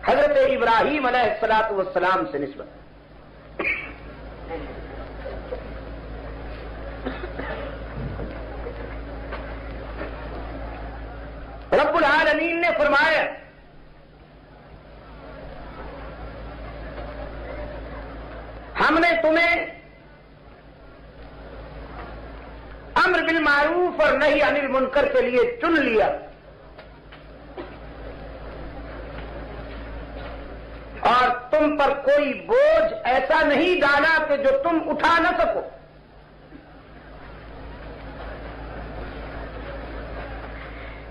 حضرت ابراہیم علیہ السلام سے نسبت. رب العالمین نے فرمایا ہم نے تمہیں امر بالمعروف اور نہی عن المنکر کے لیے چن لیا اور تم پر کوئی بوجھ ایسا نہیں ڈالا کہ جو تم اٹھا نہ سکو.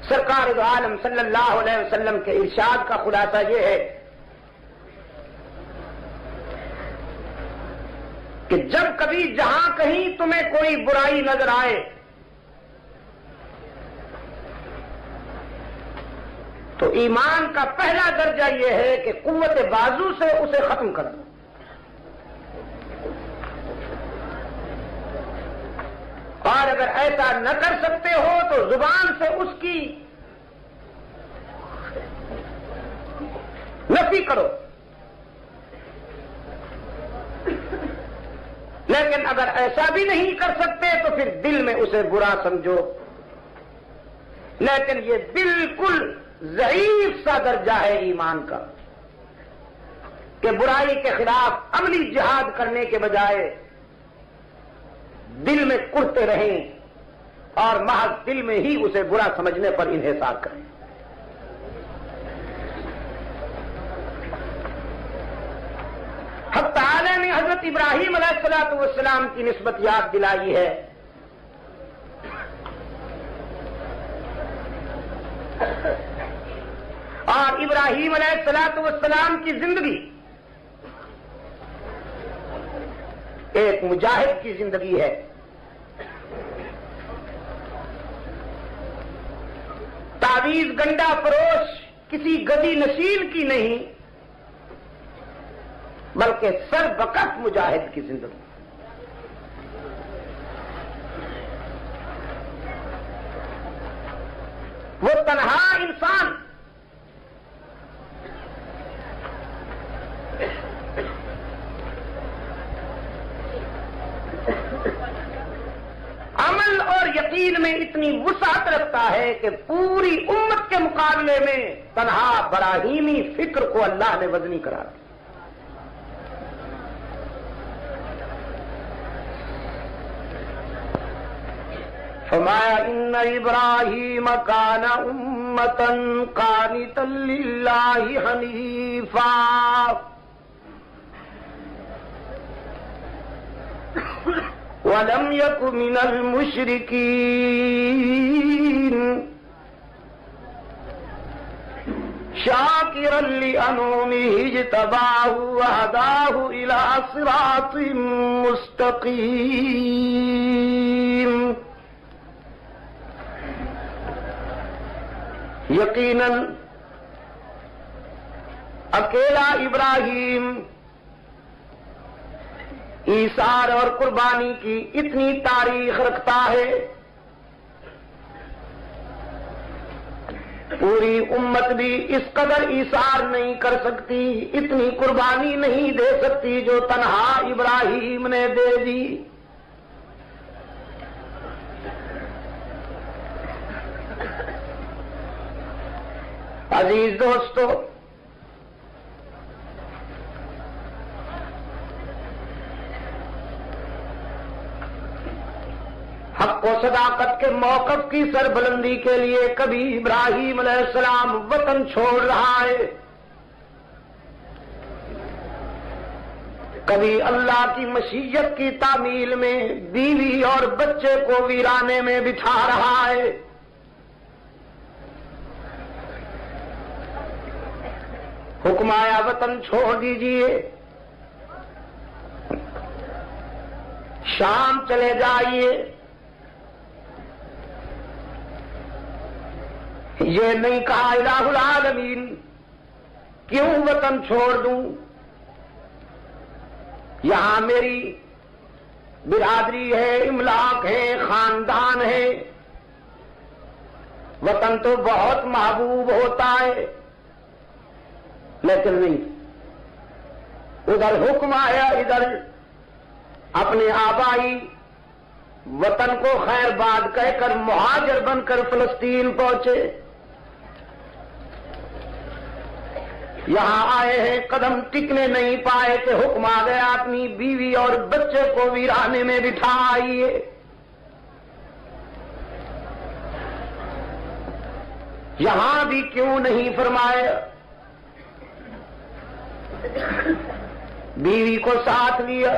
سرکار دو عالم صلی اللہ علیہ وسلم کے ارشاد کا خلاصہ یہ ہے کہ جب کبھی جہاں کہیں تمہیں کوئی برائی نظر آئے تو ایمان کا پہلا درجہ یہ ہے کہ قوت بازو سے اسے ختم کر دو. اور اگر ایسا نہ کر سکتے ہو تو زبان سے اس کی نفی کرو. لیکن اگر ایسا بھی نہیں کر سکتے تو پھر دل میں اسے برا سمجھو. لیکن یہ بالکل ضعیف سا درجہ ہے ایمان کا کہ برائی کے خلاف عملی جہاد کرنے کے بجائے دل میں کرتے رہیں اور محض دل میں ہی اسے برا سمجھنے پر انحصار کریں. حق تعالی نے حضرت ابراہیم علیہ السلام کی نسبت یاد دلائی ہے. اور ابراہیم علیہ السلام کی زندگی ایک مجاہد کی زندگی ہے. تعویذ گنڈا فروش کسی گدی نشین کی نہیں بلکہ سر وقت مجاہد کی زندگی. وہ تنہا انسان عمل اور یقین میں اتنی وسعت رکھتا ہے کہ پوری امت کے مقابلے میں تنہا براہیمی فکر کو اللہ نے وزنی قرار دیا. فرمایا ان ابراہیم کان امۃ قانتا للہ حنیفا ولم یک من المشرکین شاکرا لانعمہ اجتباہ وہداہ الی صراط مستقیم. یقیناً اکیلا ابراہیم ایثار اور قربانی کی اتنی تاریخ رکھتا ہے پوری امت بھی اس قدر ایثار نہیں کر سکتی, اتنی قربانی نہیں دے سکتی جو تنہا ابراہیم نے دے دی. عزیز دوستو, حق و صداقت کے موقف کی سربلندی کے لیے کبھی ابراہیم علیہ السلام وطن چھوڑ رہا ہے, کبھی اللہ کی مشیت کی تعمیل میں بیوی اور بچے کو ویرانے میں بٹھا رہا ہے. حکم آیا وطن چھوڑ دیجئے, شام چلے جائیے. یہ نہیں کہا الہ العالمین کیوں وطن چھوڑ دوں, یہاں میری برادری ہے, املاک ہے, خاندان ہے, وطن تو بہت محبوب ہوتا ہے. لیکن نہیں، ادھر حکم آیا، ادھر اپنے آبائی وطن کو خیر باد کہہ کر مہاجر بن کر فلسطین پہنچے. یہاں آئے ہیں، قدم ٹکنے نہیں پائے کہ حکم آ گیا اپنی بیوی اور بچے کو ویرانے میں بٹھا آئیے. یہاں بھی کیوں نہیں فرمایا؟ بیوی کو ساتھ لیا،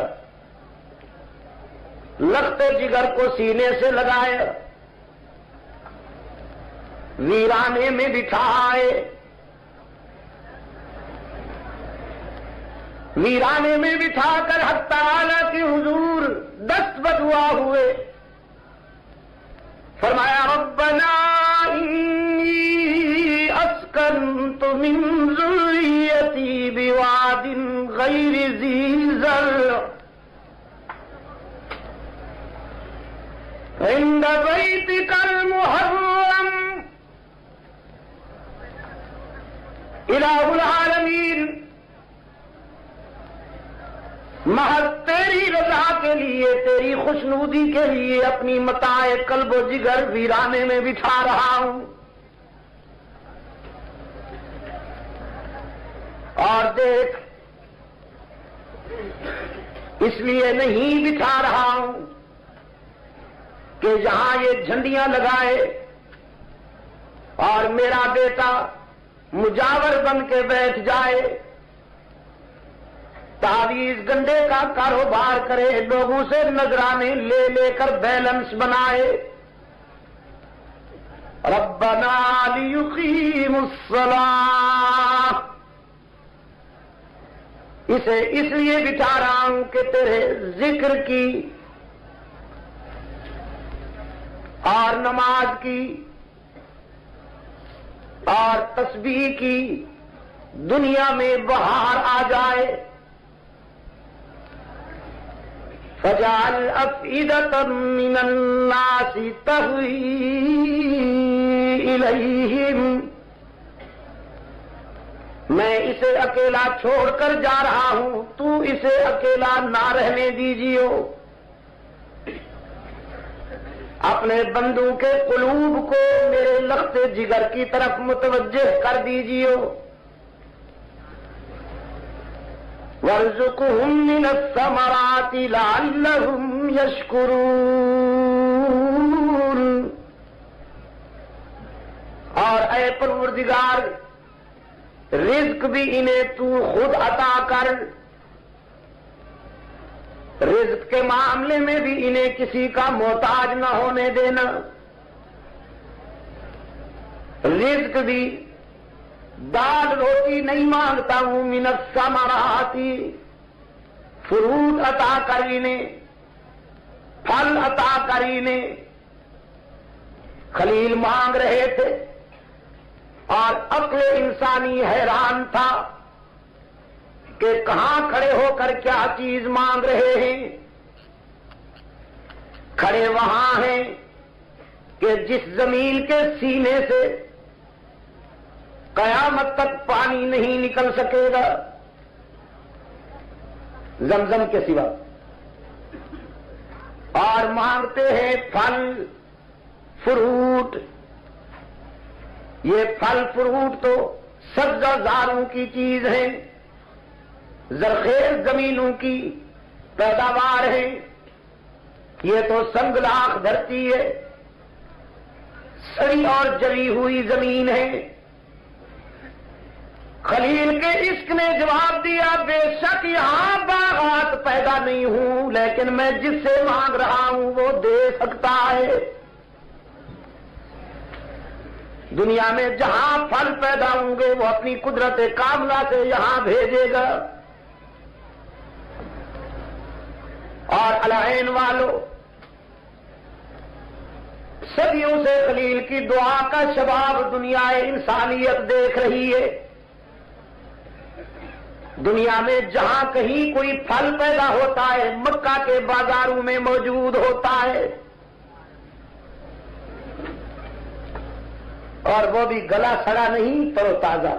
لختے جگر کو سینے سے لگایا، ویرانے میں بٹھا آئے. ویرانے میں بٹھا کر حق تعالی کی حضور دست بدعا ہوئے. فرمایا ربنا انی اسکنت من ذریتی بواد غیر ذی زرع عند بیتک المحرم. الہ العالمین، محض تیری رضا کے لیے، تیری خوشنودی کے لیے اپنی متاع قلب و جگر ویرانے میں بٹھا رہا ہوں. اور دیکھ، اس لیے نہیں بٹھا رہا ہوں کہ جہاں یہ جھنڈیاں لگائے اور میرا بیٹا مجاور بن کے بیٹھ جائے، تعویذ گنڈے کا کاروبار کرے، لوگوں سے نذرانے لے لے کر بیلنس بنائے. ربنا لیقیموا الصلاۃ، اسے اس لیے بٹھا رہا ہوں کہ تیرے ذکر کی اور نماز کی اور تسبیح کی دنیا میں بہار آ جائے. فَجَعَلْ أَفْئِدَةً مِّنَ النَّاسِ تَهْوِي إِلَيْهِمْ. میں اسے اکیلا چھوڑ کر جا رہا ہوں، تو اسے اکیلا نہ رہنے دیجیو. اپنے بندوں کے قلوب کو میرے لخت جگر کی طرف متوجہ کر دیجیو. وَارْزُقْهُم مِّنَ الثَّمَرَاتِ لَعَلَّهُمْ يَشْكُرُونَ. اور اے پروردگار، رزق بھی انہیں تو خود عطا کر، رزق کے معاملے میں بھی انہیں کسی کا محتاج نہ ہونے دینا. رزق بھی دال روٹی نہیں مانگتا ہوں، من الثمرات، فروٹ عطا کر انہیں، پھل عطا کر انہیں. خلیل مانگ رہے تھے اور عقل انسانی حیران تھا کہ کہاں کھڑے ہو کر کیا چیز مانگ رہے ہیں. کھڑے وہاں ہیں کہ جس زمین کے سینے سے قیامت تک پانی نہیں نکل سکے گا زمزم کے سوا، اور مانگتے ہیں پھل فروٹ. یہ پھل فروٹ تو سبزہ زاروں کی چیز ہے، زرخیز زمینوں کی پیداوار ہے. یہ تو سنگلاخ دھرتی ہے، سڑی اور جلی ہوئی زمین ہے. خلیل کے عشق نے جواب دیا، بے شک یہاں باغات پیدا نہیں ہوں، لیکن میں جس سے مانگ رہا ہوں وہ دے سکتا ہے. دنیا میں جہاں پھل پیدا ہوں گے وہ اپنی قدرت کاملہ سے یہاں بھیجے گا. اور العین والو، صدیوں سے خلیل کی دعا کا شباب دنیا انسانیت دیکھ رہی ہے. دنیا میں جہاں کہیں کوئی پھل پیدا ہوتا ہے مکہ کے بازاروں میں موجود ہوتا ہے، اور وہ بھی گلا سڑا نہیں، تر و تازہ.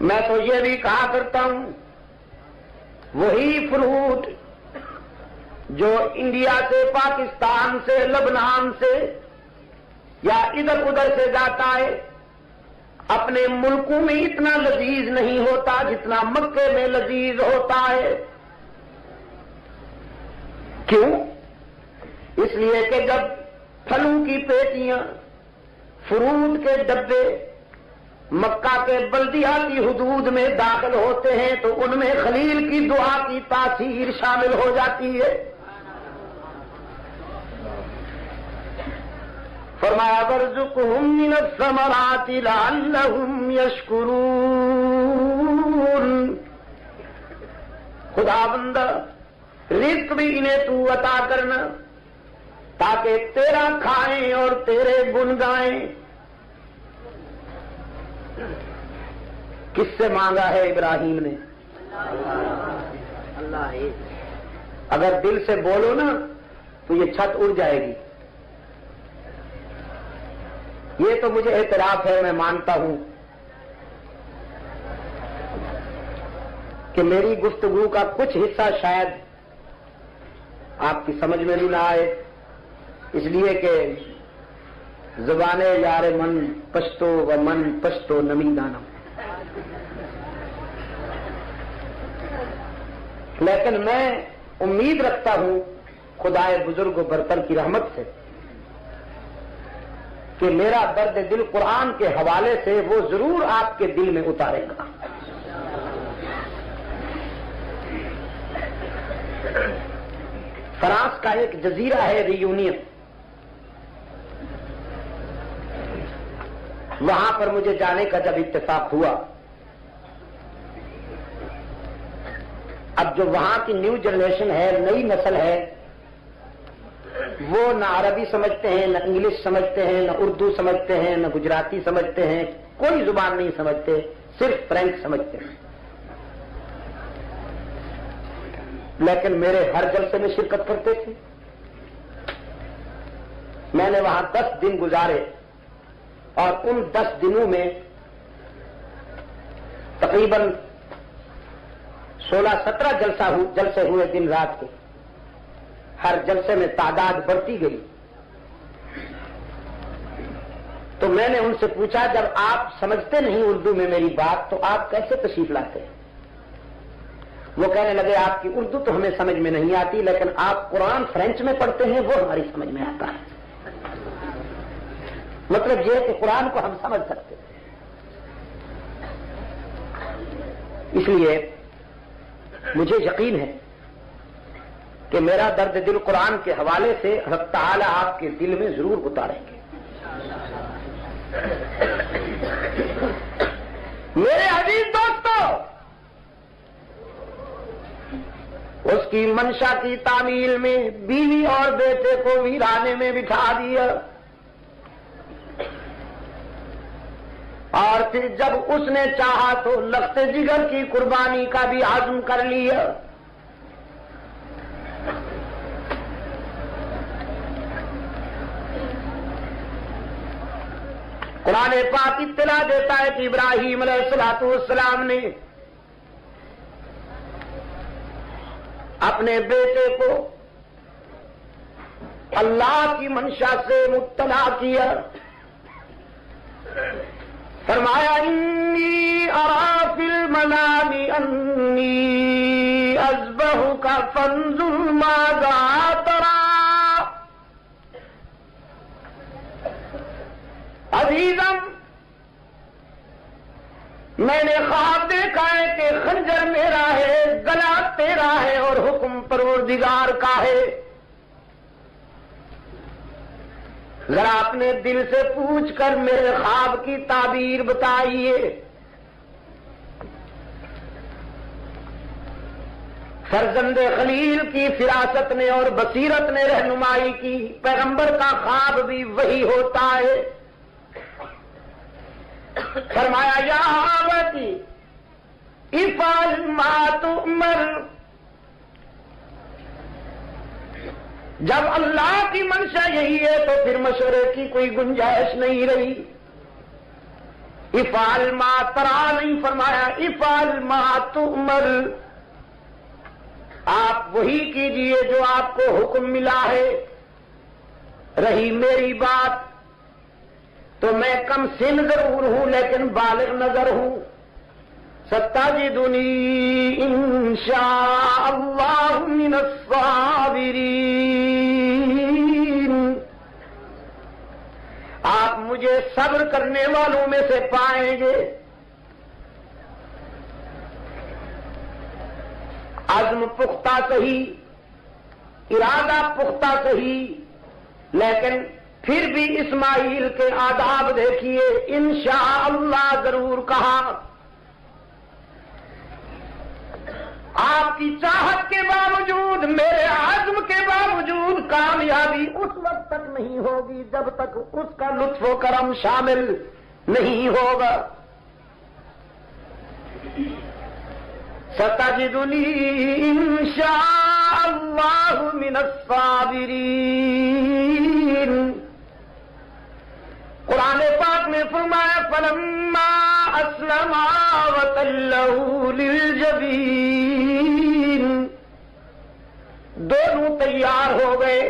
میں تو یہ بھی کہا کرتا ہوں وہی فروٹ جو انڈیا سے، پاکستان سے، لبنان سے یا ادھر ادھر سے جاتا ہے، اپنے ملکوں میں اتنا لذیذ نہیں ہوتا جتنا مکے میں لذیذ ہوتا ہے۔ کیوں؟ اس لیے کہ جب پھلوں کی پیٹیاں، فروٹ کے ڈبے مکہ کے بلدیاتی حدود میں داخل ہوتے ہیں تو ان میں خلیل کی دعا کی تاثیر شامل ہو جاتی ہے۔ فرمایا وَارْزُقْهُم مِّنَ الثَّمَرَاتِ لَعَلَّهُمْ يَشْكُرُونَ۔ خداوند رزق بھی انہیں تو عطا کرنا تاکہ تیرا کھائیں اور تیرے گن گائیں۔ کس سے مانگا ہے ابراہیم نے؟ اللہ۔ اگر دل سے بولو نا تو یہ چھت اڑ جائے گی۔ یہ تو مجھے اعتراف ہے، میں مانتا ہوں کہ میری گفتگو کا کچھ حصہ شاید آپ کی سمجھ میں بھی نہ آئے، اس لیے کہ زبان یار من پشتو و من پشتو نمی دانم، لیکن میں امید رکھتا ہوں خدائے بزرگ و برتر کی رحمت سے کہ میرا درد دل قرآن کے حوالے سے وہ ضرور آپ کے دل میں اتارے گا۔ فرانس کا ایک جزیرہ ہے ریونین، وہاں پر مجھے جانے کا جب اتفاق ہوا، اب جو وہاں کی نیو جنریشن ہے، نئی نسل ہے، وہ نہ عربی سمجھتے ہیں، نہ انگلش سمجھتے ہیں، نہ اردو سمجھتے ہیں، نہ گجراتی سمجھتے ہیں، کوئی زبان نہیں سمجھتے، صرف فرینچ سمجھتے ہیں۔ لیکن میرے ہر جلسے میں شرکت کرتے تھے۔ میں نے وہاں 10 دن گزارے اور ان 10 دنوں میں تقریباً 16-17 جلسے ہوئے دن رات کے۔ ہر جلسے میں تعداد بڑھتی گئی۔ تو میں نے ان سے پوچھا جب آپ سمجھتے نہیں اردو میں میری بات تو آپ کیسے تشریف لاتے ہیں؟ وہ کہنے لگے آپ کی اردو تو ہمیں سمجھ میں نہیں آتی، لیکن آپ قرآن فرینچ میں پڑھتے ہیں وہ ہماری سمجھ میں آتا ہے۔ مطلب یہ کہ قرآن کو ہم سمجھ سکتے ہیں۔ اس لیے مجھے یقین ہے کہ میرا درد دل قرآن کے حوالے سے اللہ تعالیٰ آپ کے دل میں ضرور اتاریں گے۔ میرے عزیز دوستو، اس کی منشا کی تعمیل میں بیوی اور بیٹے کو ویرانے میں بٹھا دیا، اور پھر جب اس نے چاہا تو لخت جگر کی قربانی کا بھی عزم کر لیا۔ قرآن پاک اطلاع دیتا ہے کہ ابراہیم علیہ السلام نے اپنے بیٹے کو اللہ کی منشا سے مطلع کیا۔ فرمایا انی ارا فی المنام انی اذبحک فانظر ماذا تری۔ عزیزم، میں نے خواب دیکھا ہے کہ خنجر میرا ہے، گلا تیرا ہے اور حکم پروردگار کا ہے۔ ذرا اپنے دل سے پوچھ کر میرے خواب کی تعبیر بتائیے۔ فرزند خلیل کی فراست نے اور بصیرت نے رہنمائی کی، پیغمبر کا خواب بھی وہی ہوتا ہے۔ فرمایا یا آبتی افعل ما تؤمر۔ جب اللہ کی منشا یہی ہے تو پھر مشورے کی کوئی گنجائش نہیں رہی۔ افعل ما ترا نہیں فرمایا، افعل ما تؤمر، آپ وہی کیجئے جو آپ کو حکم ملا ہے۔ رہی میری بات تو میں کم سن ضرور ہوں لیکن بالغ نظر ہوں۔ ستجدنی انشاء اللہ من الصابرین، آپ مجھے صبر کرنے والوں میں سے پائیں گے۔ عزم پختہ صحیح، ارادہ پختہ صحیح، لیکن پھر بھی اسماعیل کے آداب دیکھیے، انشاءاللہ ضرور کہا۔ آپ کی چاہت کے باوجود، میرے عزم کے باوجود کامیابی اس وقت تک نہیں ہوگی جب تک اس کا لطف و کرم شامل نہیں ہوگا۔ ستجدنی انشاء اللہ من الصابرین۔ قرآن پاک نے فرمایا فلما اسلما وتلہ للجبین، دونوں تیار ہو گئے،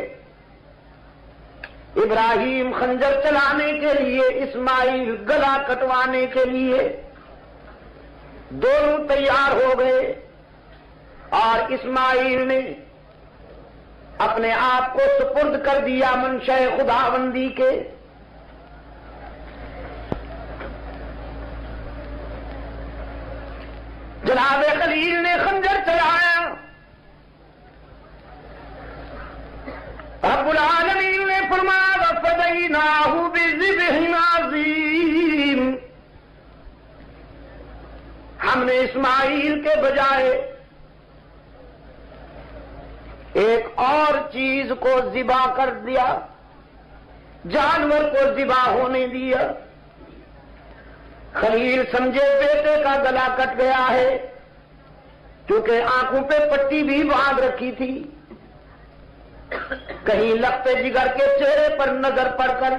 ابراہیم خنجر چلانے کے لیے، اسماعیل گلا کٹوانے کے لیے، دونوں تیار ہو گئے، اور اسماعیل نے اپنے آپ کو سپرد کر دیا منشاء خداوندی کے۔ جناب خلیل نے خنجر چلایا، رب العالمین نے فرمایا وَفَدَيْنَاهُ بِذِبْحٍ عَظِيمٍ، ہم نے اسماعیل کے بجائے ایک اور چیز کو ذبح کر دیا، جانور کو ذبح ہونے دیا۔ خلیل سمجھے بیٹے کا گلا کٹ گیا ہے، کیونکہ آنکھوں پہ پٹی بھی باندھ رکھی تھی، کہیں لخت جگر کے چہرے پر نظر پڑ کر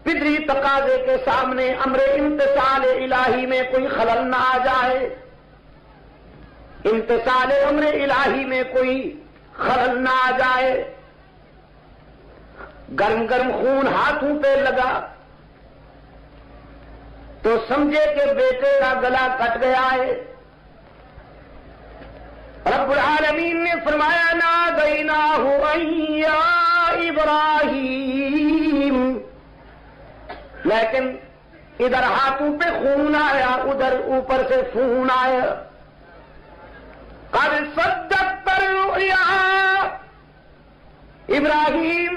فطری تقاضے کے سامنے امر امتثال الہی میں کوئی خلل نہ آ جائے، امتثال امر الہی میں کوئی خلل نہ آ جائے۔ گرم گرم خون ہاتھوں پہ لگا تو سمجھے کہ بیٹے کا گلا کٹ گیا ہے۔ رب العالمین نے فرمایا نادیناہ ان یا ابراہیم، لیکن ادھر ہاتھوں پہ خون آیا، ادھر اوپر سے فون آیا۔ قد صدقت الرؤیا، ابراہیم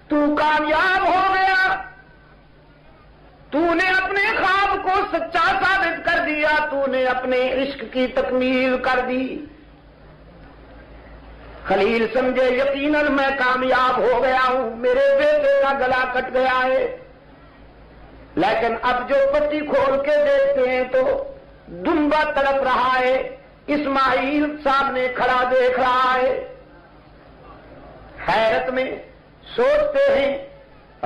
تو کامیاب ہو گیا، تو نے اپنے خواب کو سچا ثابت کر دیا، تو نے اپنے عشق کی تکمیل کر دی۔ خلیل سمجھے یقیناً میں کامیاب ہو گیا ہوں، میرے بیٹے کا گلا کٹ گیا ہے، لیکن اب جو پٹی کھول کے دیکھتے ہیں تو دمبا تڑپ رہا ہے، اسماعیل سامنے کھڑا دیکھ رہا ہے۔ حیرت میں سوچتے ہیں،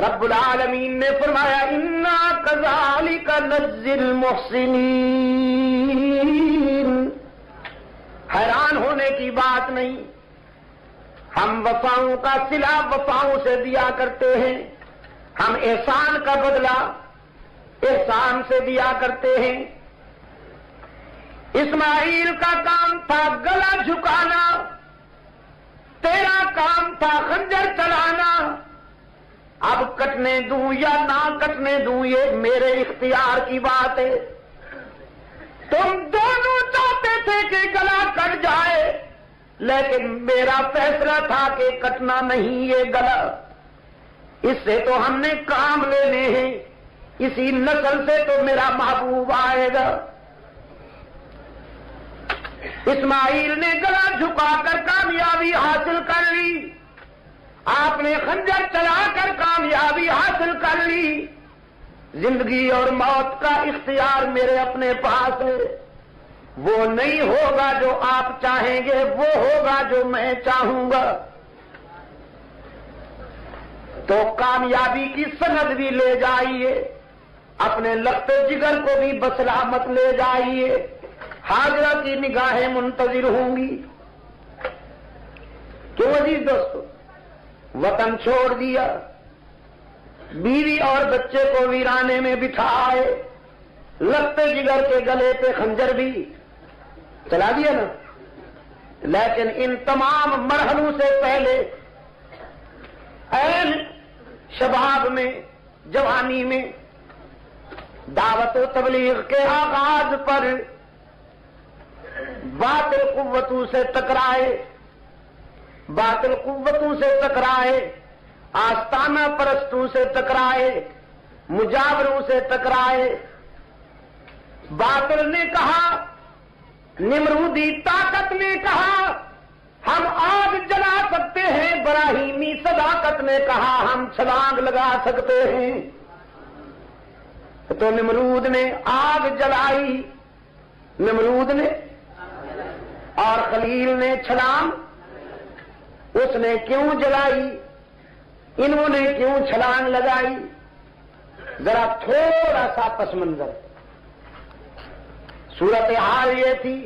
رب العالمین نے فرمایا انا کذالک نجزی المحسنین، حیران ہونے کی بات نہیں، ہم وفاؤں کا صلہ وفاؤں سے دیا کرتے ہیں، ہم احسان کا بدلہ احسان سے دیا کرتے ہیں۔ اسماعیل کا کام تھا گلا جھکانا، تیرا کام تھا خنجر چلانا، اب کٹنے دوں یا نہ کٹنے دوں یہ میرے اختیار کی بات ہے۔ تم دونوں چاہتے تھے کہ گلا کٹ جائے، لیکن میرا فیصلہ تھا کہ کٹنا نہیں یہ گلا، اس سے تو ہم نے کام لینے ہیں، اسی نسل سے تو میرا محبوب آئے گا۔ اسماعیل نے گلا جھکا کر کامیابی حاصل کر لی، آپ نے خنجر چلا کر کامیابی حاصل کر لی۔ زندگی اور موت کا اختیار میرے اپنے پاس ہے، وہ نہیں ہوگا جو آپ چاہیں گے، وہ ہوگا جو میں چاہوں گا۔ تو کامیابی کی سند بھی لے جائیے، اپنے لخت جگر کو بھی بسلامت لے جائیے، ہاجرہ کی نگاہیں منتظر ہوں گی۔ کیوں عزیز دوستو؟ وطن چھوڑ دیا، بیوی اور بچے کو ویرانے میں بٹھائے، لخت جگر کے گلے پہ خنجر بھی چلا دیا نا۔ لیکن ان تمام مرحلوں سے پہلے عین شباب میں، جوانی میں دعوت و تبلیغ کے آغاز پر باطل قوتوں سے ٹکرائے، باطل قوتوں سے ٹکرائے، آستانہ پرستوں سے ٹکرائے، مجاوروں سے ٹکرائے۔ باطل نے کہا، نمرودی طاقت نے کہا ہم آگ جلا سکتے ہیں، براہیمی صداقت نے کہا ہم چھلانگ لگا سکتے ہیں۔ تو نمرود نے آگ جلائی، نمرود نے، اور خلیل نے چھلانگ، اس نے کیوں جلائی، انہوں نے کیوں چھلانگ لگائی؟ ذرا تھوڑا سا پس منظر۔ صورتحال یہ تھی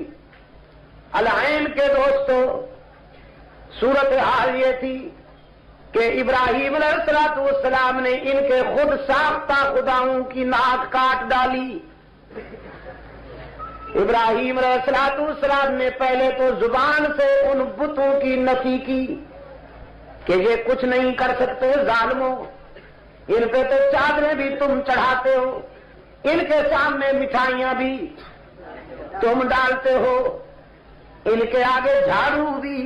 العین کے دوستو، صورتحال یہ تھی کہ ابراہیم علیہ السلام نے ان کے خود ساختہ خداؤں کی ناک کاٹ ڈالی۔ ابراہیم علیہ السلام نے پہلے تو زبان سے ان بتوں کی نفی کی کہ یہ کچھ نہیں کر سکتے، ظالموں، ان پہ تو چادریں بھی تم چڑھاتے ہو، ان کے سامنے مٹھائیاں بھی تم ڈالتے ہو، ان کے آگے جھاڑو بھی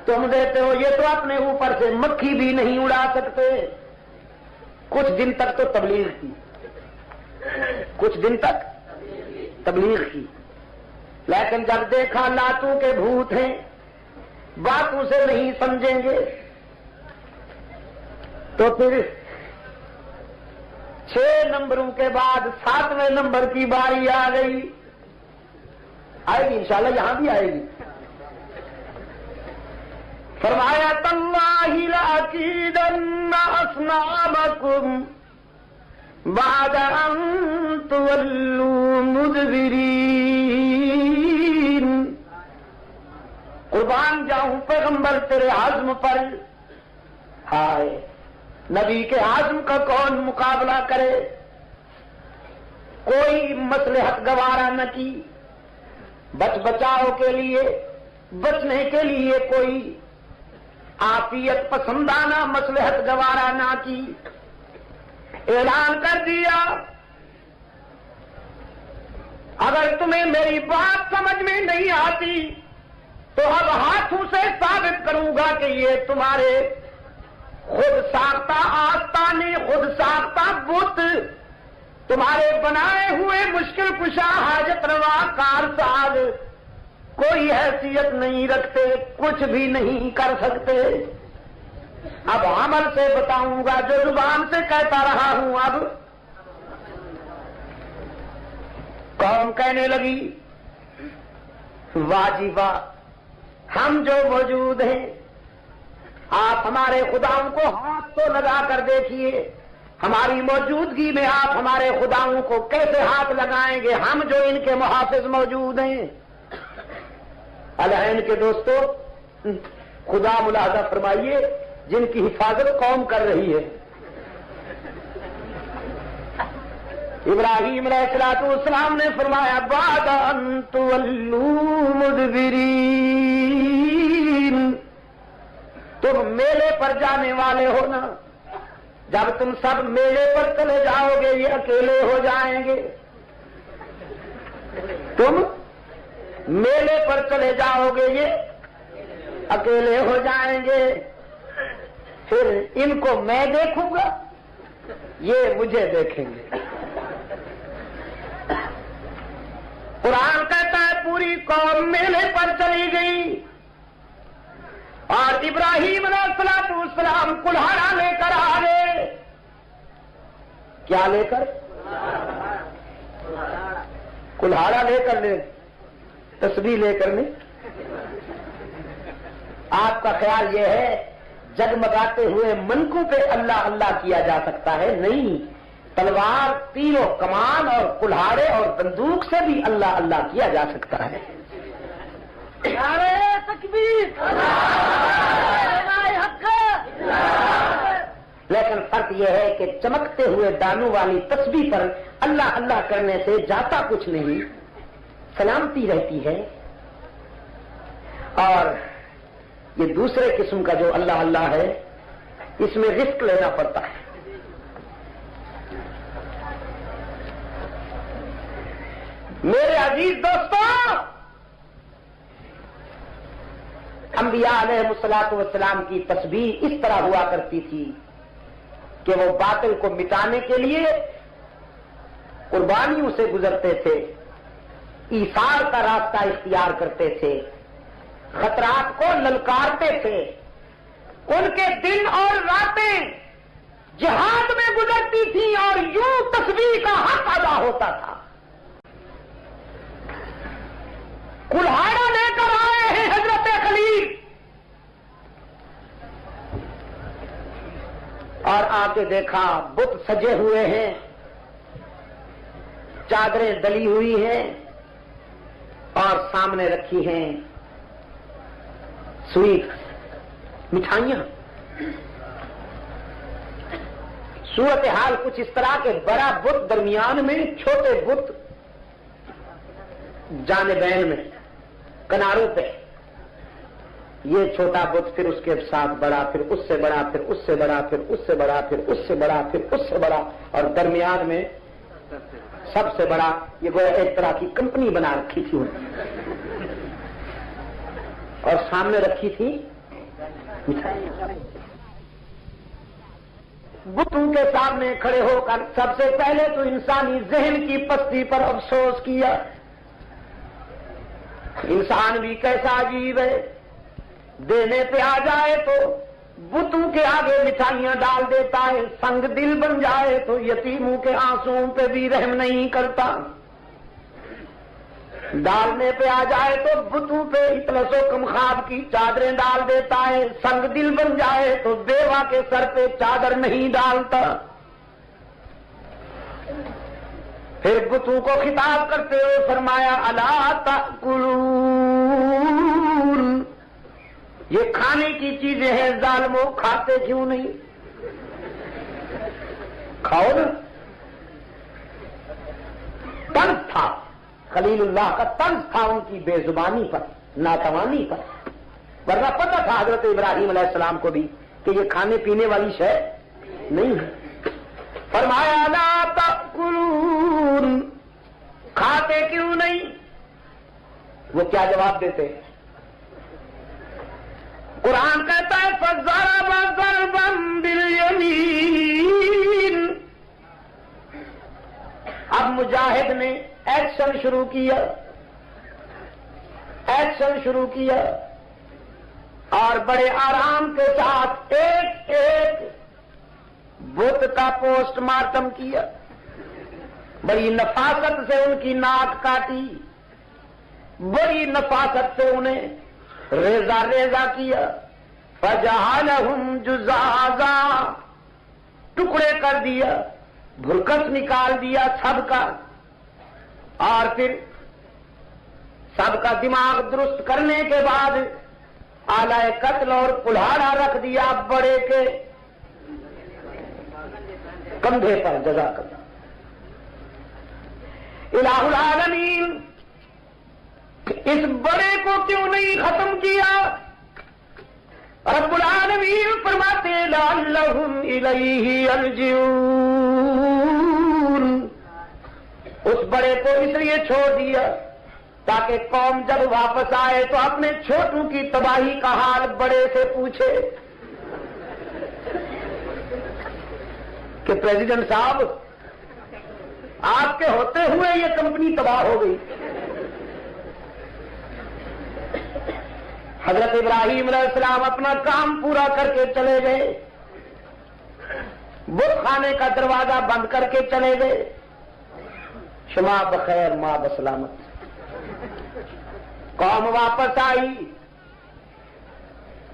تم دیتے ہو، یہ تو اپنے اوپر سے مکھی بھی نہیں اڑا سکتے۔ کچھ دن تک تو تبلیغ کی، کچھ دن تک تبلیغ کی، لیکن جب دیکھا لاتوں کے بھوت ہیں، باتوں سے نہیں سمجھیں گے، تو پھر 6 نمبروں کے بعد 7ویں نمبر کی باری آ گئی، آئے گی انشاءاللہ، یہاں بھی آئے گی۔ فرمایا تاللہ لأکیدن اصنامکم بعد ان تولوا مدبرین۔ قربان جاؤں پیغمبر تیرے عزم پر، ہائے نبی کے عزم کا کون مقابلہ کرے؟ کوئی مصلحت گوارا نہ کی، بچ بچاؤ کے لیے، بچنے کے لیے کوئی عافیت پسندانہ مصلحت گوارا نہ کی، اعلان کر دیا اگر تمہیں میری بات سمجھ میں نہیں آتی تو اب ہاتھوں سے ثابت کروں گا کہ یہ تمہارے خود ساختہ آستانے، خود ساختہ بت، تمہارے بنائے ہوئے مشکل کشا حاجت روا کار ساز کوئی حیثیت نہیں رکھتے، کچھ بھی نہیں کر سکتے۔ اب عمل سے بتاؤں گا، جو زبان سے کہتا رہا ہوں اب قوم کہنے لگی واہ جی واہ، ہم جو موجود ہیں، آپ ہمارے خداؤں کو ہاتھ تو لگا کر دیکھیے، ہماری موجودگی میں آپ ہمارے خداؤں کو کیسے ہاتھ لگائیں گے، ہم جو ان کے محافظ موجود ہیں۔ العین کے دوستو، خدا ملاحظہ فرمائیے جن کی حفاظت قوم کر رہی ہے۔ ابراہیم علیہ السلام نے فرمایا بعد ان تولوا مدبرین، تم میلے پر جانے والے ہو نا، جب تم سب میلے پر چلے جاؤ گے یہ اکیلے ہو جائیں گے، تم میلے پر چلے جاؤ گے یہ اکیلے ہو جائیں گے، پھر ان کو میں دیکھوں گا، یہ مجھے دیکھیں گے۔ قرآن کہتا ہے پوری قوم میلے پر چلی گئی اور ابراہیم علیہ السلام کلہاڑا لے کر آ گئے۔ کیا لے کر؟ کلہاڑا لے کر، لے تسبیح لے کر نہیں۔ آپ کا خیال یہ ہے جگمگاتے ہوئے منکوں پہ اللہ اللہ کیا جا سکتا ہے؟ نہیں، تلوار، تیر و کمان اور کلہاڑے اور بندوق سے بھی اللہ اللہ کیا جا سکتا ہے. نعرہ تکبیر، نعرہ حق. لیکن فرق یہ ہے کہ چمکتے ہوئے دانوں والی تسبیح پر اللہ اللہ کرنے سے جاتا کچھ نہیں، سلامتی رہتی ہے. اور یہ دوسرے قسم کا جو اللہ اللہ ہے اس میں رسک لینا پڑتا ہے. میرے عزیز دوستوں، انبیاء علیہ الصلوۃ والسلام کی تسبیح اس طرح ہوا کرتی تھی کہ وہ باطل کو مٹانے کے لیے قربانیوں سے گزرتے تھے، ایثار کا راستہ اختیار کرتے تھے، خطرات کو للکارتے تھے. ان کے دن اور راتیں جہاد میں گزرتی تھیں اور یوں تسبیح کا حق ادا ہوتا تھا. کلہاڑا لے کر آئے ہیں حضرت خلیل اور آ کے دیکھا بت سجے ہوئے ہیں، چادریں دلی ہوئی ہیں اور سامنے رکھی ہیں سویٹ، مٹھائیاں. صورتحال کچھ اس طرح کے بڑا بت درمیان میں، چھوٹے بت جانبین میں، کناروں پہ. یہ چھوٹا بت، پھر اس کے ساتھ بڑا، پھر اس سے بڑا، پھر اس سے بڑا، پھر اس سے بڑا، پھر اس سے بڑا، پھر اس سے بڑا، اور درمیان میں سب سے بڑا. یہ گویا ایک طرح کی کمپنی بنا رکھی تھی اور سامنے رکھی تھی بتوں کے سامنے کھڑے ہو کر سب سے پہلے تو انسانی ذہن کی پستی پر افسوس کیا. انسان بھی کیسا عجیب ہے، دینے پہ آ جائے تو بتوں کے آگے مٹھائیاں ڈال دیتا ہے، سنگ دل بن جائے تو یتیموں کے آنسوؤں پہ بھی رحم نہیں کرتا. ڈالنے پہ آ جائے تو بتوں پہ اطلس و کمخاب کی چادریں ڈال دیتا ہے، سنگ دل بن جائے تو بیوہ کے سر پہ چادر نہیں ڈالتا. پھر بتوں کو خطاب کرتے ہوئے فرمایا الا تاکلون، یہ کھانے کی چیزیں ہیں ظالموں، کھاتے کیوں نہیں؟ کھاؤ نا. طنز تھا خلیل اللہ کا، طنز تھا ان کی بے زبانی پر، ناتوانی پر. ورنہ پتہ تھا حضرت ابراہیم علیہ السلام کو بھی کہ یہ کھانے پینے والی شے نہیں ہے. فرمایا لا تاکلون، کھاتے کیوں نہیں؟ وہ کیا جواب دیتے؟ قرآن کہتا ہے فَضَرَبَ ضَرْبًا بِالْيَمِينِ. اب مجاہد نے ایکشن شروع کیا، ایکشن شروع کیا اور بڑے آرام کے ساتھ ایک ایک بت کا پوسٹ مارٹم کیا. بڑی نفاست سے ان کی ناک کاٹی، بڑی نفاست سے انہیں ریزہ ریزہ کیا. فَجَعَلَهُمْ جُزَازًا، ٹکڑے کر دیا، بھرکس نکال دیا سب کا. اور پھر سب کا دماغ درست کرنے کے بعد آلہ قتل اور کلہاڑا رکھ دیا بڑے کے کندھے پر. جزاک اللہ. الہ العالمین، اس بڑے کو کیوں نہیں ختم کیا؟ رب العالمین فرماتے لعلہم الیہ یرجعون، اس بڑے کو اس لیے چھوڑ دیا تاکہ قوم جب واپس آئے تو اپنے چھوٹوں کی تباہی کا حال بڑے سے پوچھے کہ پریزیڈنٹ صاحب آپ کے ہوتے ہوئے یہ کمپنی تباہ ہو گئی. حضرت ابراہیم علیہ السلام اپنا کام پورا کر کے چلے گئے، بت خانے کا دروازہ بند کر کے چلے گئے. شما بخیر ماں بسلامت. قوم واپس آئی،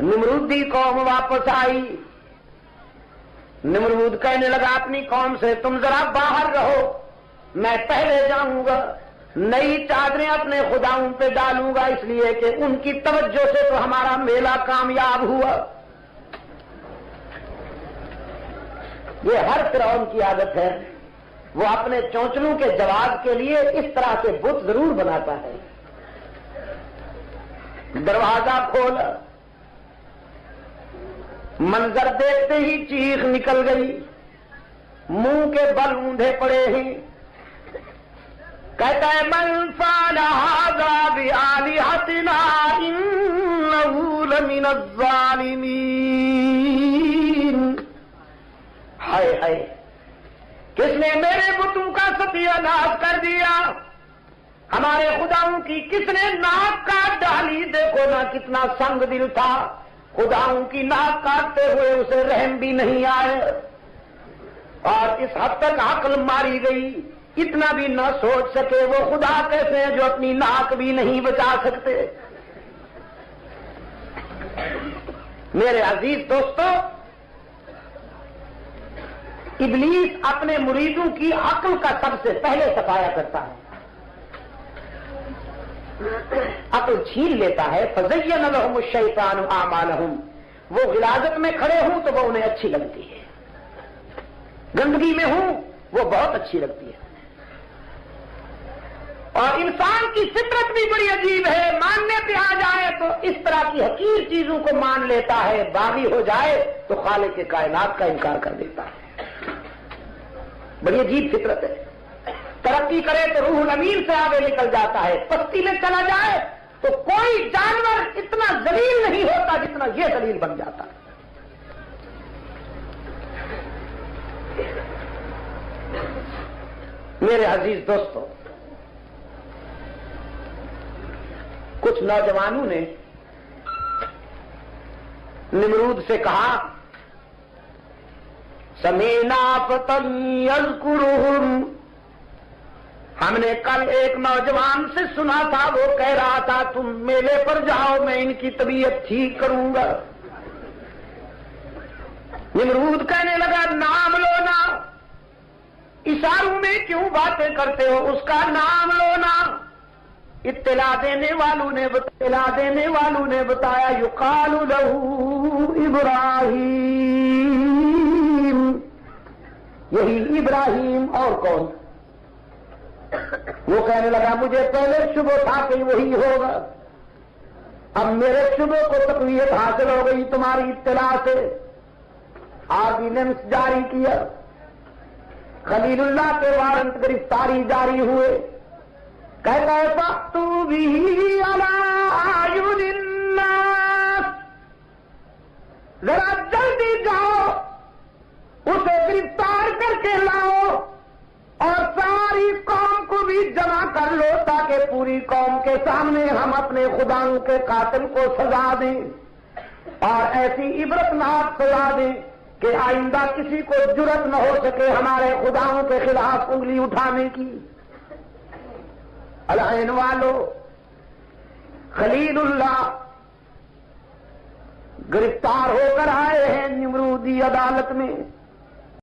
نمرودی قوم واپس آئی. نمرود کہنے لگا اپنی قوم سے تم ذرا باہر رہو، میں پہلے جاؤں گا، نئی چادریں اپنے خداؤں پہ ڈالوں گا، اس لیے کہ ان کی توجہ سے تو ہمارا میلہ کامیاب ہوا۔ یہ ہر فرعون کی عادت ہے، وہ اپنے چونچلوں کے جواب کے لیے اس طرح کے بت ضرور بناتا ہے۔ دروازہ کھولا، منظر دیکھتے ہی چیخ نکل گئی، منہ کے بل اونڈے پڑے ہیں۔ کہتا ہے من فعل هذا بآلهتنا انه لمن الظالمین۔ ہائے ہائے، کس نے میرے بتوں کا ستیہ ناش کر دیا، ہمارے خداؤں کی کس نے ناک کاٹ ڈالی؟ دیکھو نا کتنا سنگ دل تھا، خداؤں کی ناک کاٹتے ہوئے اسے رحم بھی نہیں آئے، اور اس حد تک عقل ماری گئی، اتنا بھی نہ سوچ سکے وہ خدا کیسے ہیں جو اپنی ناک بھی نہیں بچا سکتے۔ میرے عزیز دوستو، ابلیس اپنے مریدوں کی عقل کا سب سے پہلے صفایا کرتا ہے، عقل چھین لیتا ہے۔ فَزَيَّنَ لَهُمُ الشَّيْطَانُ أَعْمَالَهُمْ، وہ غلاظت میں کھڑے ہوں تو وہ انہیں اچھی لگتی ہے، گندگی میں ہوں وہ بہت اچھی لگتی ہے۔ اور انسان کی فطرت بھی بڑی عجیب ہے، ماننے پہ آ جائے تو اس طرح کی حقیر چیزوں کو مان لیتا ہے، باغی ہو جائے تو خالق کے کائنات کا انکار کر دیتا ہے۔ بڑی عجیب فطرت ہے، ترقی کرے تو روح الامین سے آگے نکل جاتا ہے، پستی میں چلا جائے تو کوئی جانور اتنا ذلیل نہیں ہوتا جتنا یہ ذلیل بن جاتا ہے۔ میرے عزیز دوستو، کچھ نوجوانوں نے نمرود سے کہا سمینا فتى یذکرہم، ہم نے کل ایک نوجوان سے سنا تھا، وہ کہہ رہا تھا تم میلے پر جاؤ میں ان کی طبیعت ٹھیک کروں گا۔ نمرود کہنے لگا نام لو نا، اشاروں میں کیوں باتیں کرتے ہو، اس کا نام لو نا۔ اطلاع دینے والوں نے بتایا یقال لہ ابراہیم، یہی ابراہیم، اور کون؟ وہ کہنے لگا مجھے پہلے شبہ تھا کہ وہی ہوگا، اب میرے شبہ کو تقویت حاصل ہو گئی تمہاری اطلاع سے۔ آرڈیننس جاری کیا، خلیل اللہ کے وارنٹ گرفتاری جاری ہوئے۔ کہتا ہے فَأْتُوا بِهِ عَلَىٰ أَعْيُنِ النَّاسِ، ذرا جلدی جاؤ اسے گرفتار کر کے لاؤ اور ساری قوم کو بھی جمع کر لو تاکہ پوری قوم کے سامنے ہم اپنے خداؤں کے قاتل کو سزا دیں، اور ایسی عبرتناک سزا دیں کہ آئندہ کسی کو جرأت نہ ہو سکے ہمارے خداؤں کے خلاف انگلی اٹھانے کی۔ العین والو، خلیل اللہ گرفتار ہو کر آئے ہیں نمرودی عدالت میں۔